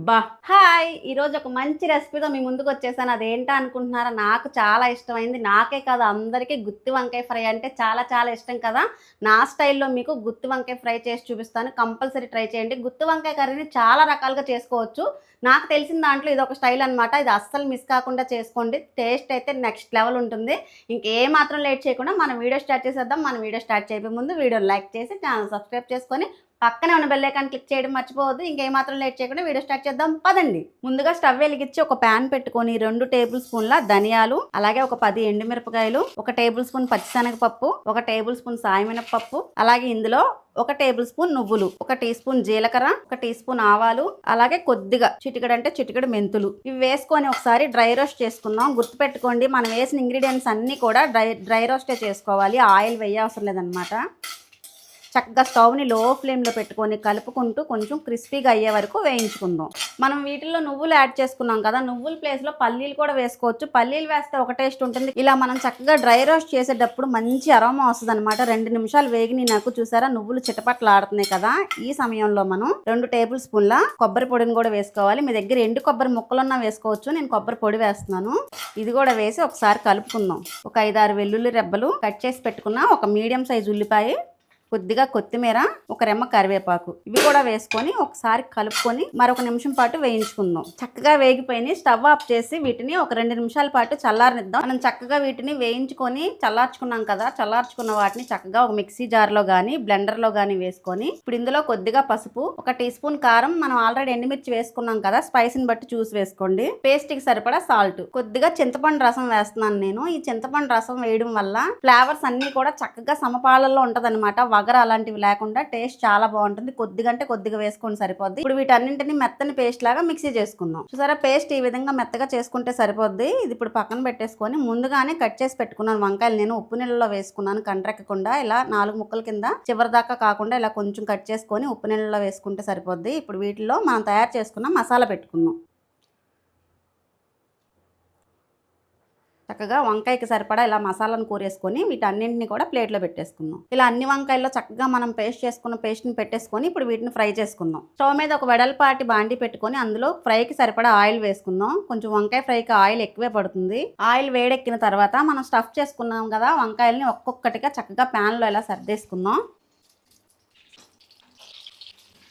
బా హాయ్! ఈరోజు ఒక మంచి రెసిపీతో మీ ముందుకు వచ్చేసాను. అదేంటా అనుకుంటున్నారా? నాకు చాలా ఇష్టమైంది. నాకే కాదు అందరికీ గుత్తి వంకాయ ఫ్రై అంటే చాలా చాలా ఇష్టం కదా! నా స్టైల్‌లో మీకు గుత్తి వంకాయ ఫ్రై చేసి చూపిస్తాను. కంపల్సరీ ట్రై చేయండి. గుత్తి వంకాయ కర్రీని చాలా రకాలుగా చేసుకోవచ్చు. నాకు తెలిసిన దాంట్లో ఇదొక స్టైల్ అనమాట. ఇది అస్సలు మిస్ కాకుండా చేసుకోండి. టేస్ట్ అయితే నెక్స్ట్ లెవెల్ ఉంటుంది. ఇంకే మాత్రం లేట్ చేయకుండా మనం వీడియో స్టార్ట్ చేసేద్దాం. మనం వీడియో స్టార్ట్ చేయబోయే ముందు వీడియోని లైక్ చేసి ఛానల్ సబ్స్క్రైబ్ చేసుకొని పక్కనే ఉన్న బెల్ ఐకాన్ క్లిక్ చేయడం మర్చిపోవద్దు. ఇంకేమాత్రం లేట్ చేయకుండా వీడియో స్టార్ట్ చేద్దాం పదండి. ముందుగా స్టవ్ వెలిగించి ఒక ప్యాన్ పెట్టుకొని 2 టేబుల్ స్పూన్ల ధనియాలు, అలాగే ఒక 10 ఎండుమిరపకాయలు, 1 టేబుల్ స్పూన్ పచ్చిశనగపప్పు, 1 టేబుల్ స్పూన్ సాయమినపప్పు, అలాగే ఇందులో 1 టేబుల్ స్పూన్ నువ్వులు, 1 టీ స్పూన్ జీలకర్ర, 1 టీ స్పూన్ ఆవాలు, అలాగే కొద్దిగా చిటికెడు మెంతులు ఇవి వేసుకొని ఒకసారి డ్రై రోస్ట్ చేసుకుందాం. గుర్తుపెట్టుకోండి, మనం వేసిన ఇంగ్రీడియంట్స్ అన్నీ కూడా డ్రై రోస్టే చేసుకోవాలి. ఆయిల్ వేయవసరం లేదనమాట. చక్కగా స్టవ్ని లో ఫ్లేమ్లో పెట్టుకొని కలుపుకుంటూ కొంచెం క్రిస్పీగా అయ్యే వరకు వేయించుకుందాం. మనం వీటిల్లో నువ్వులు యాడ్ చేసుకున్నాం కదా, నువ్వుల ప్లేస్లో పల్లీలు కూడా వేసుకోవచ్చు. పల్లీలు వేస్తే ఒక టేస్ట్ ఉంటుంది. ఇలా మనం చక్కగా డ్రై రోస్ట్ చేసేటప్పుడు మంచి అరోమా వస్తుంది అనమాట. 2 నిమిషాలు వేగిని నాకు చూసారా, నువ్వులు చిటపట్లు ఆడుతున్నాయి కదా. ఈ సమయంలో మనం 2 టేబుల్ స్పూన్ల కొబ్బరి పొడిని కూడా వేసుకోవాలి. మీ దగ్గర ఎండు కొబ్బరి ముక్కలున్నా వేసుకోవచ్చు. నేను కొబ్బరి పొడి వేస్తున్నాను. ఇది కూడా వేసి ఒకసారి కలుపుకుందాం. ఒక 5-6 వెల్లుల్లి రెబ్బలు కట్ చేసి పెట్టుకున్న ఒక మీడియం సైజు ఉల్లిపాయ, కొద్దిగా కొత్తిమీర, ఒక రెమ్మ కరివేపాకు ఇవి కూడా వేసుకొని ఒకసారి కలుపుకొని మరొక నిమిషం పాటు వేయించుకుందాం. చక్కగా వేగిపోయి స్టవ్ ఆఫ్ చేసి వీటిని ఒక 2 నిమిషాల పాటు చల్లారనిద్దాం. మనం చక్కగా వీటిని వేయించుకొని చల్లార్చుకున్నాం కదా, చల్లార్చుకున్న వాటిని చక్కగా ఒక మిక్సీ జార్లో కానీ బ్లెండర్లో కానీ వేసుకొని ఇప్పుడు ఇందులో కొద్దిగా పసుపు, 1 టీ స్పూన్ కారం, మనం ఆల్రెడీ ఎండుమిర్చి వేసుకున్నాం కదా, స్పైసీని బట్టి చూసి వేసుకోండి. పేస్ట్కి సరిపడా సాల్ట్, కొద్దిగా చింతపండు రసం వేస్తున్నాను నేను. ఈ చింతపండు రసం వేయడం వల్ల ఫ్లేవర్స్ అన్ని కూడా చక్కగా సమపాలల్లో ఉంటదన్నమాట. వగర అలాంటివి లేకుండా టేస్ట్ చాలా బాగుంటుంది. కొద్దిగా వేసుకొని సరిపోద్ది. ఇప్పుడు వీటన్నింటినీ మెత్తని పేస్ట్ లాగా మిక్సీ చేసుకుందాం. చూసారా, పేస్ట్ ఈ విధంగా మెత్తగా చేసుకుంటే సరిపోద్ది. ఇది ఇప్పుడు పక్కన పెట్టేసుకొని ముందుగానే కట్ చేసి పెట్టుకున్నాను వంకాయలు. నేను ఉప్పు నీళ్ళలో వేసుకున్నాను కండ్రెక్కకుండా. ఇలా 4 ముక్కల కింద చివరి దాకా కాకుండా ఇలా కొంచెం కట్ చేసుకొని ఉప్పు నీళ్ళలో వేసుకుంటే సరిపోద్ది. ఇప్పుడు వీటిలో మనం తయారు చేసుకున్న మసాలా పెట్టుకుందాం. చక్కగా వంకాయకి సరిపడా ఇలా మసాలాను కూరేసుకొని వీటన్నింటినీ కూడా ప్లేట్లో పెట్టేసుకుందాం. ఇలా అన్ని వంకాయల్లో చక్కగా మనం పేస్ట్ చేసుకున్న పేస్ట్ని పెట్టేసుకొని ఇప్పుడు వీటిని ఫ్రై చేసుకుందాం. స్టవ్ మీద ఒక వెడల్పాటి బాండి పెట్టుకొని అందులో ఫ్రైకి సరిపడా ఆయిల్ వేసుకుందాం. కొంచెం వంకాయ ఫ్రైకి ఆయిల్ ఎక్కువే పడుతుంది. ఆయిల్ వేడెక్కిన తర్వాత మనం స్టఫ్ చేసుకున్నాం కదా వంకాయల్ని ఒక్కొక్కటిగా చక్కగా ప్యాన్లో ఇలా సర్దేసుకుందాం.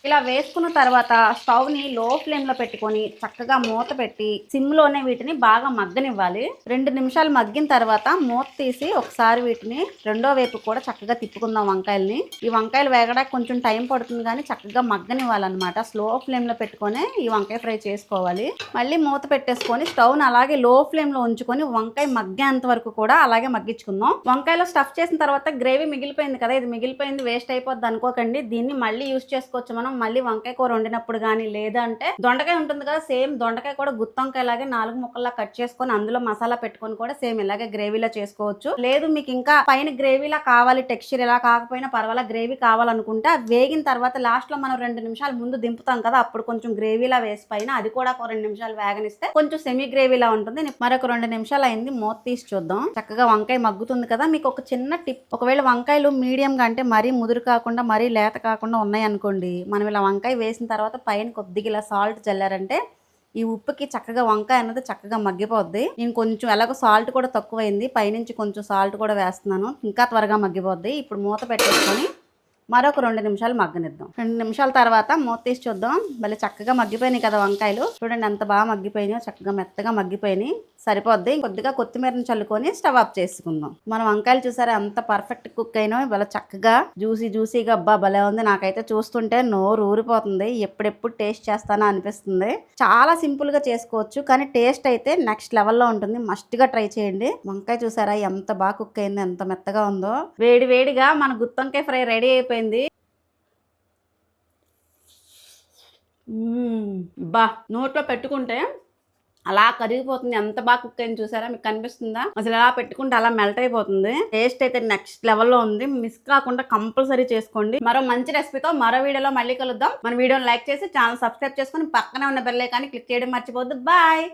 ఇలా వేసుకున్న తర్వాత స్టవ్ని లో ఫ్లేమ్లో పెట్టుకొని చక్కగా మూత పెట్టి సిమ్లోనే వీటిని బాగా మగ్గనివ్వాలి. 2 నిమిషాలు మగ్గిన తర్వాత మూత తీసి ఒకసారి వీటిని రెండో వైపు కూడా చక్కగా తిప్పుకుందాం వంకాయల్ని. ఈ వంకాయలు వేగడానికి కొంచెం టైం పడుతుంది కానీ చక్కగా మగ్గనివ్వాలన్నమాట. స్లో ఫ్లేమ్లో పెట్టుకొని ఈ వంకాయ ఫ్రై చేసుకోవాలి. మళ్ళీ మూత పెట్టేసుకొని స్టవ్ని అలాగే లో ఫ్లేమ్లో ఉంచుకొని వంకాయ మగ్గేంత వరకు కూడా అలాగే మగ్గించుకుందాం. వంకాయలో స్టఫ్ చేసిన తర్వాత గ్రేవీ మిగిలిపోయింది కదా, ఇది మిగిలిపోయింది వేస్ట్ అయిపోద్ది అనుకోకండి. దీన్ని మళ్ళీ యూజ్ చేసుకోవచ్చు మనం. మళ్ళీ వంకాయ కూర వండినప్పుడు కానీ, లేదంటే దొండకాయ ఉంటుంది కదా, సేమ్ దొండకాయ కూడా గుత్తొంకాయ లాగే 4 ముక్కల్లా కట్ చేసుకొని అందులో మసాలా పెట్టుకొని కూడా సేమ్ ఇలాగే గ్రేవీలా చేసుకోవచ్చు. లేదు మీకు ఇంకా పైన గ్రేవీలా కావాలి, టెక్స్చర్ ఇలా కాకపోయినా పర్వాలా, గ్రేవీ కావాలనుకుంటే అది వేగిన తర్వాత లాస్ట్ లో మనం 2 నిమిషాలు ముందు దింపుతాం కదా, అప్పుడు కొంచెం గ్రేవీలా వేసి పైన అది కూడా ఒక 2 నిమిషాలు వేగనిస్తే కొంచెం సెమీ గ్రేవీలా ఉంటుంది. మరొక 2 నిమిషాలు అయింది, మూత తీసి చూద్దాం. చక్కగా వంకాయ మగ్గుతుంది కదా. మీకు ఒక చిన్న టిప్, ఒకవేళ వంకాయలు మీడియం గా అంటే మరీ ముదురు కాకుండా మరీ లేత కాకుండా ఉన్నాయి అనుకోండి, మనం ఇలా వంకాయ వేసిన తర్వాత పైన కొద్దిగా ఇలా సాల్ట్ చల్లారంటే ఈ ఉప్పుకి చక్కగా వంకాయ అన్నది చక్కగా మగ్గిపోద్ది. నేను కొంచెం ఎలాగో సాల్ట్ కూడా తక్కువైంది, పైనుంచి కొంచెం సాల్ట్ కూడా వేస్తున్నాను, ఇంకా త్వరగా మగ్గిపోద్ది. ఇప్పుడు మూత పెట్టేసుకొని మరొక 2 నిమిషాలు మగ్గనిద్దాం. 2 నిమిషాల తర్వాత మూత తీసి చూద్దాం. మళ్ళీ చక్కగా మగ్గిపోయినాయి కదా వంకాయలు. చూడండి ఎంత బాగా మగ్గిపోయినాయో, చక్కగా మెత్తగా మగ్గిపోయినాయి. సరిపోద్ది. కొద్దిగా కొత్తిమీరని చల్లుకొని స్టవ్ ఆఫ్ చేసుకుందాం. మన వంకాయలు చూసారా ఎంత పర్ఫెక్ట్ కుక్ అయినా, ఇవాళ చక్కగా జ్యూసీగా అబ్బా భలే ఉంది. నాకైతే చూస్తుంటే నోరు ఊరిపోతుంది. ఎప్పుడెప్పుడు టేస్ట్ చేస్తానా అనిపిస్తుంది. చాలా సింపుల్ గా చేసుకోవచ్చు కానీ టేస్ట్ అయితే నెక్స్ట్ లెవెల్లో ఉంటుంది. మస్ట్ గా ట్రై చేయండి. వంకాయ చూసారా ఎంత బాగా కుక్ అయింది, ఎంత మెత్తగా ఉందో. వేడిగా మన గుత్తొంకాయ ఫ్రై రెడీ అయిపోయింది. బా నోట్లో పెట్టుకుంటే అలా కరిగిపోతుంది. ఎంత బాగా కుక్ అయింది చూసారా, మీకు కనిపిస్తుందా? అసలు అలా పెట్టుకుంటే అలా మెల్ట్ అయిపోతుంది. టేస్ట్ అయితే నెక్స్ట్ లెవెల్లో ఉంది. మిస్ కాకుండా కంపల్సరీ చేసుకోండి. మరో మంచి రెసిపీతో మరో వీడియోలో మళ్ళీ కలుద్దాం. మన వీడియోని లైక్ చేసి ఛానల్ సబ్స్క్రైబ్ చేసుకొని పక్కనే ఉన్న బెల్ ఐకాన్ని క్లిక్ చేయడం మర్చిపోవద్దు. బాయ్.